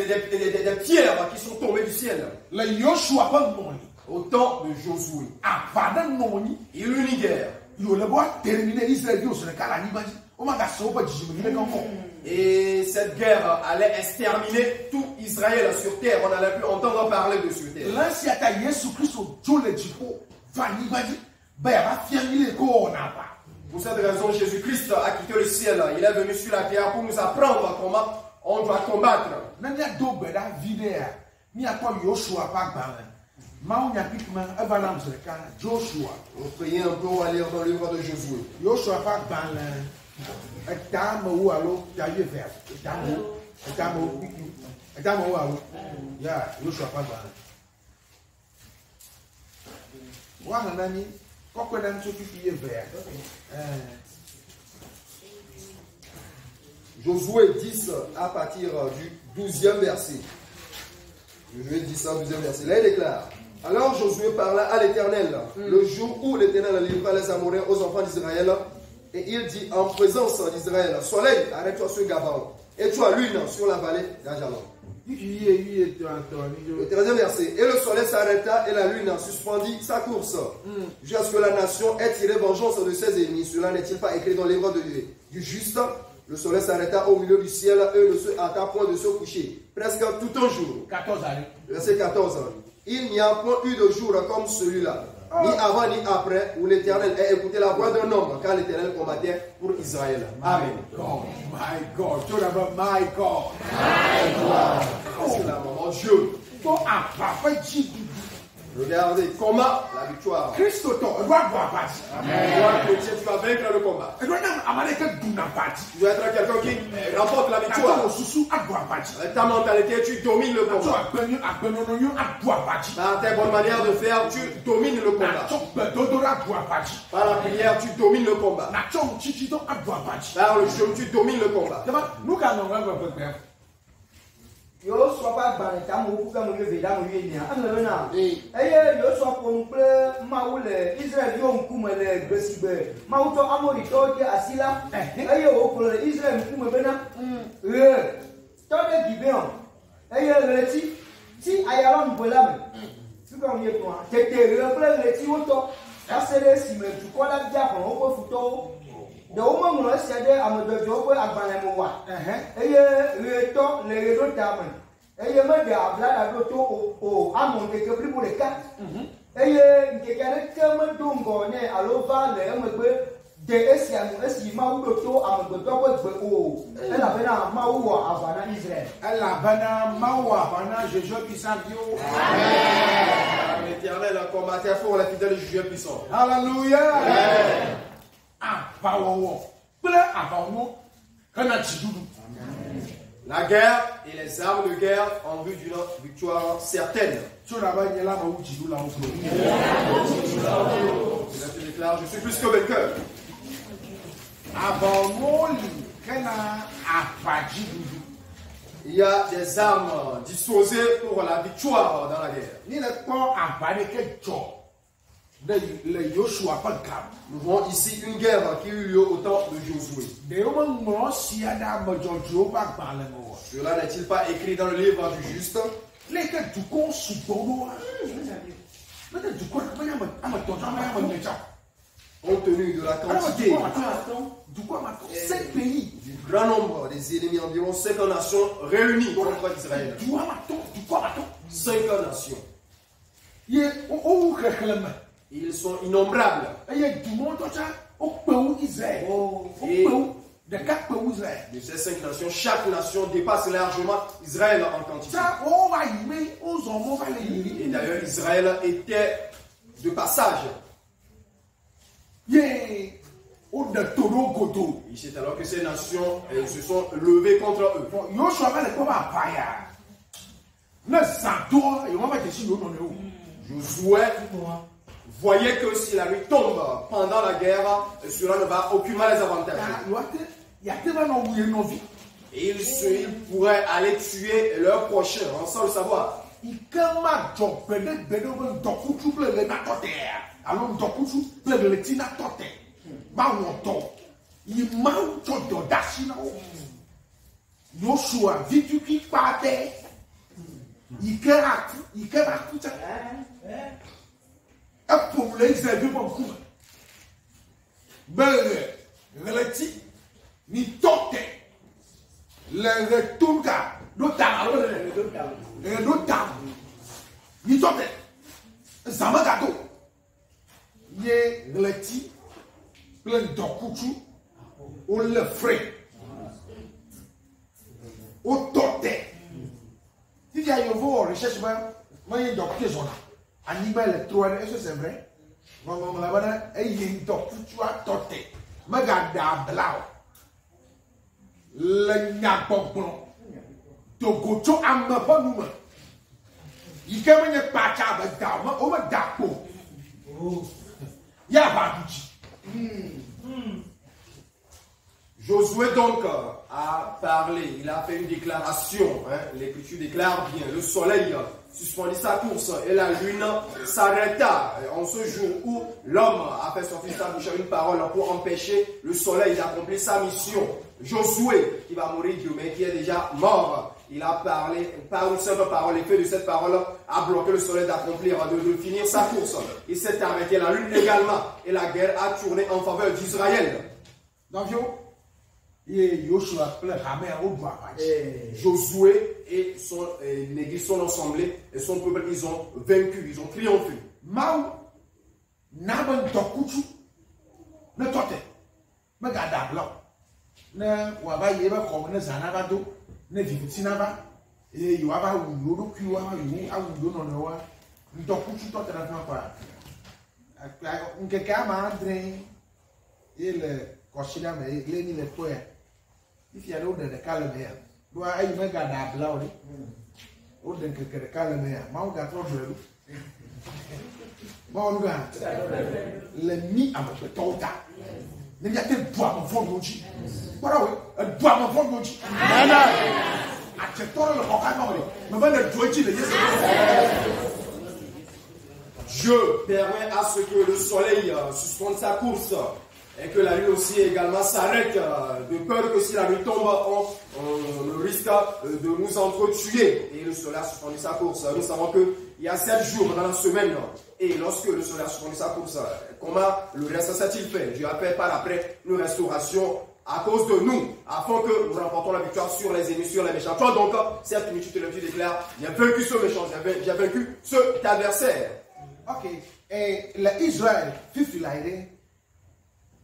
des pierres qui sont tombées du ciel. Au temps de Josué. Il y a eu une guerre. Et cette guerre allait exterminer tout Israël sur terre. On n'allait plus entendre parler de sur terre. Pour cette raison, Jésus-Christ a quitté le ciel. Il est venu sur la terre pour nous apprendre comment on doit combattre. On prier un peu, on va lire dans le livre de Josué. Josué 10 à partir du 12e verset. Josué 10 à 12e verset. Là il déclare. Alors Josué parla à l'Éternel le jour où l'Éternel livra les Amoréens aux enfants d'Israël. Et il dit en présence d'Israël, soleil, arrête-toi sur Gabaon, et toi lune sur la vallée d'Ajalon. Le 13e verset. Et le soleil s'arrêta et la lune suspendit sa course, jusqu'à ce que la nation ait tiré vengeance de ses ennemis. Cela n'est-il pas écrit dans les livres du juste? Le soleil s'arrêta au milieu du ciel et ne se hâta point de se coucher, presque tout un jour. 14 années. Verset 14. Il n'y a point eu de jour comme celui-là, ni avant ni après, où l'Éternel ait écouté la voix d'un homme, car l'Éternel combattait pour Israël. Amen. My God. My God. C'est la maman Dieu. Regardez comment la victoire. Christ tu vas vaincre le combat. Tu dois être quelqu'un qui remporte la victoire. Avec ta mentalité, tu domines le combat. Par tes bonnes manières de faire, tu domines le combat. Par la prière, tu domines le combat. Par le jeûne, tu domines le combat. Yo soit pas baneta mo ku ka mo le veda mo ye nia amelo na eye yo soit pour mple maule Israël yo nkume le gbesibe mauto amori to je asila eye o ko le Israël nkume bena to de gibeon eye leti ti ayala mbola me tu ka mo ye to tete le leti o to asere si me tu ko la bia ko o ko futo de woman no se de amodojo ko agbana mo wa eye reto le redo tame eye me de ablada do to o amon de ke pribo de ka eye nke kare ke me dongo ne alova le emegbe de esianu esi ma wo do to amodojo ko gbe o ela bena ma wo avana Israël ela bena ma wo avana Jésus puissant Dieu. Amen. L'Éternel a combattu pour la fidèle Jésus puissant. Alléluia. Amen. La guerre et les armes de guerre en vue d'une victoire certaine. Je te déclare, je suis plus que vainqueur. Il y a des armes disposées pour la victoire dans la guerre. Nous voyons ici une guerre qui eut lieu au temps de Josué. Cela n'est-il pas écrit dans le livre du juste? Compte tenu de la quantité du grand nombre des ennemis, environ 5 nations réunies contre Israël. 5 nations. Ils sont innombrables. Et de ces 5 nations, chaque nation dépasse largement Israël en quantité. Et d'ailleurs, Israël était de passage. Et c'est alors que ces nations se sont levées contre eux. Josué voyait que si la nuit tombe pendant la guerre, cela ne va aucunement les avantager. Et ils pourraient aller tuer leurs prochains sans le savoir. pour les Israéliens, mon coup. Relatif, ni tote. Le retour, notamment, ni tote. Ça m'a gâteau. Yé, relatif, plein de couchou, ou le frais. Au tote. Si tu as une voix, recherche, moi, il y a docteur, son animal électronique, est-ce que c'est vrai? Maman, là-bas, il y a une docteur, tu as tote. Magada blau. Le nyabon. Togocho amma ponuma. Yikama nye pacha ba dama o ma dapo. Ya ba duchi. Josué donc a parlé, il a fait une déclaration. L'Écriture déclare bien, le soleil suspendit sa course et la lune s'arrêta en ce jour où l'homme a fait sortir sa bouche une parole pour empêcher le soleil d'accomplir sa mission. Josué, qui va mourir demain, qui est déjà mort, il a parlé par une simple parole. L'effet de cette parole a bloqué le soleil d'accomplir, de finir sa course. Il s'est arrêté, la lune également, et la guerre a tourné en faveur d'Israël. Donc, Josué et son église sont assemblés et son peuple, ils ont vaincu, ils ont triomphé. Mau, Naban Tokuchu, ne tote, me gada blanc. Ne waba yeba comme ne zanabado, ne vivutinaba, et yuaba ou yodo kiwa, you a ou yono noa, Tokuchu tote na quoi. Un quelqu'un m'a drain, et le cochina, mais il est ni le poids. If you know the calendar, do I make a da bloody? Oh, then the calendar, Mount got over. Mount, let me am a total. Then you take drop of Fonducci. What are we? A drop of Fonducci. At the total of Hanoi, no matter Dieu permet à ce que le soleil suspende sa course. Et que la lune aussi également s'arrête, de peur que si la lune tombe, on risque de nous entretuer. Et le soleil a suspendu sa course. Nous savons qu'il y a 7 jours dans la semaine. Et lorsque le soleil a suspendu sa course, comment le reste s'est-il fait? Dieu a fait par après une restauration à cause de nous, afin que nous remportons la victoire sur les ennemis, sur les méchants. Toi donc, cette nuit, tu déclares, j'ai vaincu ce méchant, j'ai vaincu cet adversaire. Ok. Et l'Israël, fifi l'aide.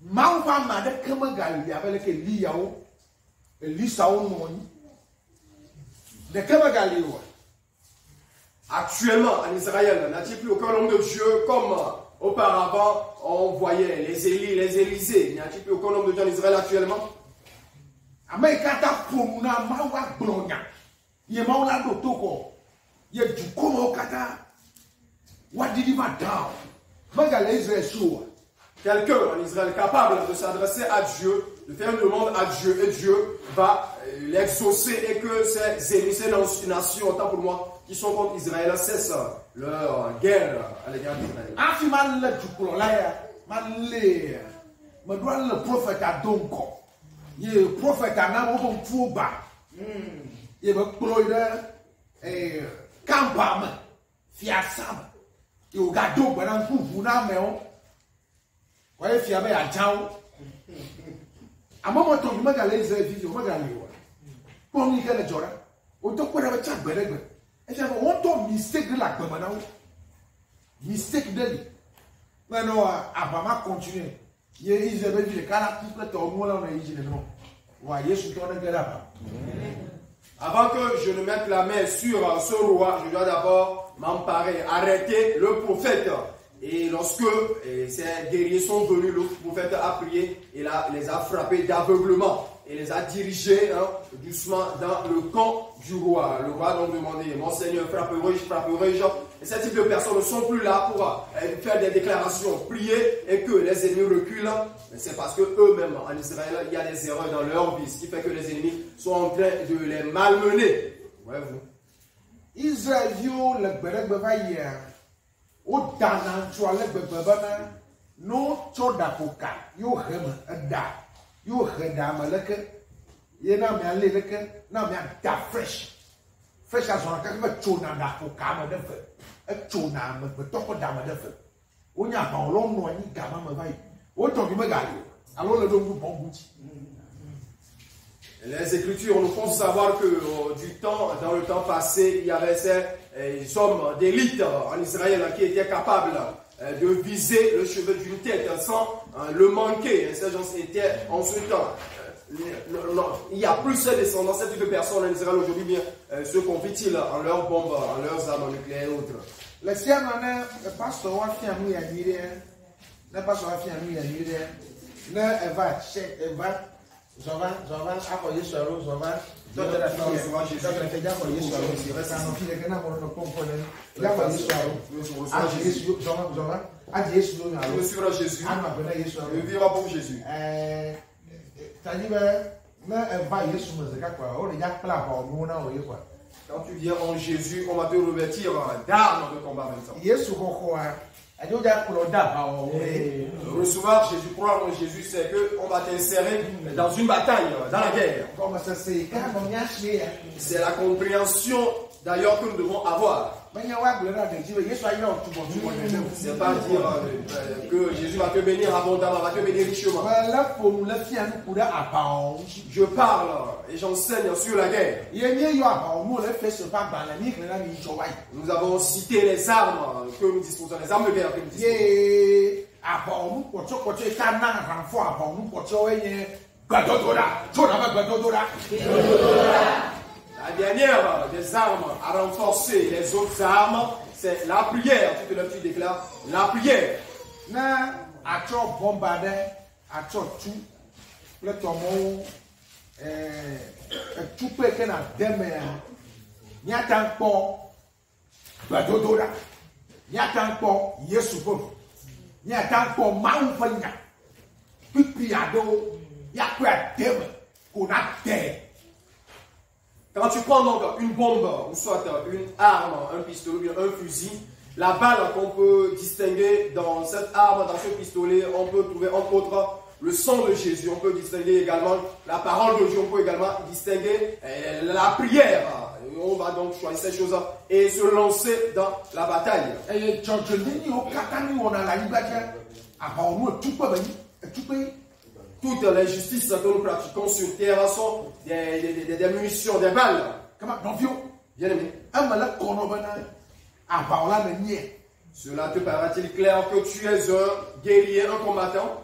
Mauva made kama gali avec Eliao, Elisao moni. De kama gali wa. Actuellement en Israël, n'a-t-il plus aucun homme de Dieu comme auparavant on voyait les Élie, les Élysées? N'y a-t-il plus aucun homme de Dieu en Israël actuellement? Amekata pomuna mawa blonya. Ye maula do toko. Ye du komo kata. What did he down? Magale Israël show. Quelqu'un en Israël capable de s'adresser à Dieu, de faire une demande à Dieu, et Dieu va l'exaucer, et que ces ennemis, ces nations, autant pour moi, qui sont contre Israël, cessent leur guerre à l'égard d'Israël. Afiman le tukulaya, malé, me doit le prophète à Donko. Il est prophète à Namon Fouba. Il me ploide et Kampam, Fiasam, et au gâteau, pendant que vous n'avez voyez, si y avait un chao, à un moment donné, je vais aller voir vidéo, je vais aller voir. Pour nous, quel est le jour? Autant qu'on avait chat, ben, et j'avais autant mistake de la commande, mistake de lui. Maintenant, Abama continue. Ils avaient dit, les cas complètement au moins, on a dit, non. Voyez, je suis en train de là-bas. Avant que je ne mette la main sur ce roi, je dois d'abord m'emparer, arrêter le prophète. Et lorsque ces guerriers sont venus, le prophète a prié et les a frappés d'aveuglement et les a dirigés doucement dans le camp du roi. Le roi a donc demandé, mon Seigneur, frapperai-je? Et ce type de personnes ne sont plus là pour faire des déclarations, prier et que les ennemis reculent. C'est parce que eux-mêmes en Israël, il y a des erreurs dans leur vie, ce qui fait que les ennemis sont en train de les malmener. Ouais, vous. Israël, le Berek Bavaïa. O dana tuale bebebana no choda koka yo hema da yo heda maleke ye na me aleleke na me da fresh fais ça sur la carte, mais tu n'as pas pour camer de feu. Et tu n'as pas pour toi d'âme de feu. On y a pas long noir ni gamin me vaille. Autant que me gagne. Alors le don vous bon bout. Les Écritures nous font savoir que dans le temps passé, il y avait ces hommes d'élite en Israël qui étaient capables de viser le cheveu d'une tête sans le manquer. Ces gens étaient en ce temps. Il y a plus de descendants, ce type de personnes en Israël aujourd'hui, bien se confient-ils en leurs bombes, en leurs armes nucléaires et autres. Le ciel, le pasteur a fait un mouille à nuire. Le pasteur a fait un mouille à nuire. Elle va, elle va. Jova, appuyer sur l'eau, Jova. D'autres la fille, d'autres la appuyer sur l'eau. Il reste un fil que n'a pas de component. Il appuyer sur l'eau. Appuyer sur l'eau, Jova. Appuyer sur l'eau. Je suivrai Jésus. Je vivrai pour Jésus. C'est-à-dire, elle va y sur le quoi. On est déjà plat pour nous, on est quoi. Quand tu viens en Jésus, on va te revêtir d'armes de combat maintenant. Jésus, quoi. Recevoir Jésus, croire en Jésus, c'est qu'on va t'insérer dans une bataille, dans la guerre. C'est la compréhension d'ailleurs que nous devons avoir. C'est pas dire que Jésus va te bénir abondamment, va te bénir richement. Je parle et j'enseigne sur la guerre. Nous avons cité les armes que nous disposons, les armes de guerre que nous disposons. La dernière des armes à renforcer les autres armes, c'est la prière. Tu déclares la prière. Quand tu prends donc une bombe, ou soit une arme, un pistolet, un fusil, la balle qu'on peut distinguer dans cette arme, dans ce pistolet, on peut trouver entre autres le sang de Jésus, on peut distinguer également la parole de Dieu, on peut également distinguer la prière. On va donc choisir ces choses et se lancer dans la bataille. Toutes les justices que nous pratiquons sur terre sont des munitions, des balles. Bien aimé. Cela te paraît-il clair que tu es un guerrier, un combattant?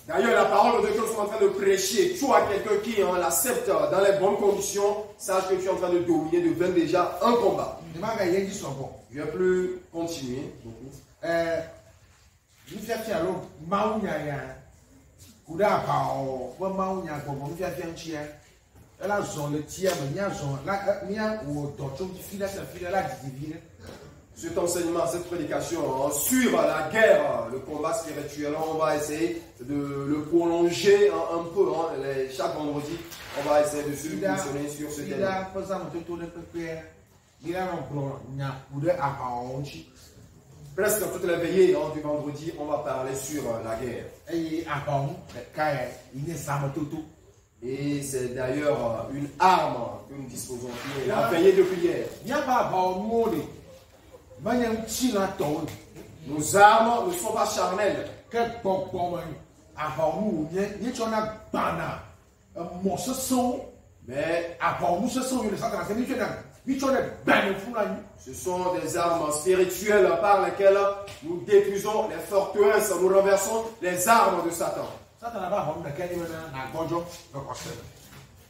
D'ailleurs, la parole de Dieu que nous sommes en train de prêcher, tu as quelqu'un qui l'accepte dans les bonnes conditions, sache que tu es en train de dominer, de vaincre déjà un combat. Je ne vais plus continuer. Cet enseignement, cette prédication sur la guerre, le combat spirituel, on va essayer de le prolonger un peu. Chaque vendredi, on va essayer de se positionner sur ce thème. Presque toutes les veillées du vendredi, on va parler sur la guerre. Et c'est d'ailleurs une arme que nous disposons, qui est la veillée de prière. Nos armes ne sont pas charnelles. Mais ce sont des armes spirituelles par lesquelles nous détruisons les forteresses, nous renversons les armes de Satan.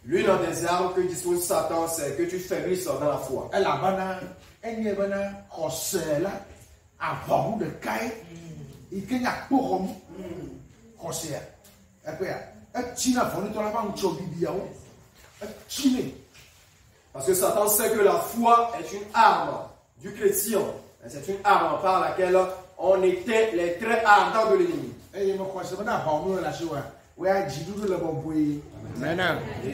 L'une des armes que dispose Satan, c'est que tu faiblisses dans la foi. Parce que Satan sait que la foi est une arme du chrétien. C'est une arme par laquelle on éteint les traits ardents de l'ennemi. Et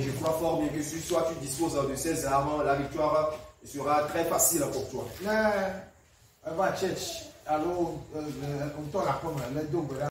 je crois fort bien que si toi tu disposes de ces armes, la victoire sera très facile pour toi. alo ŋutɔ le aƒeme le do gbe ɖa.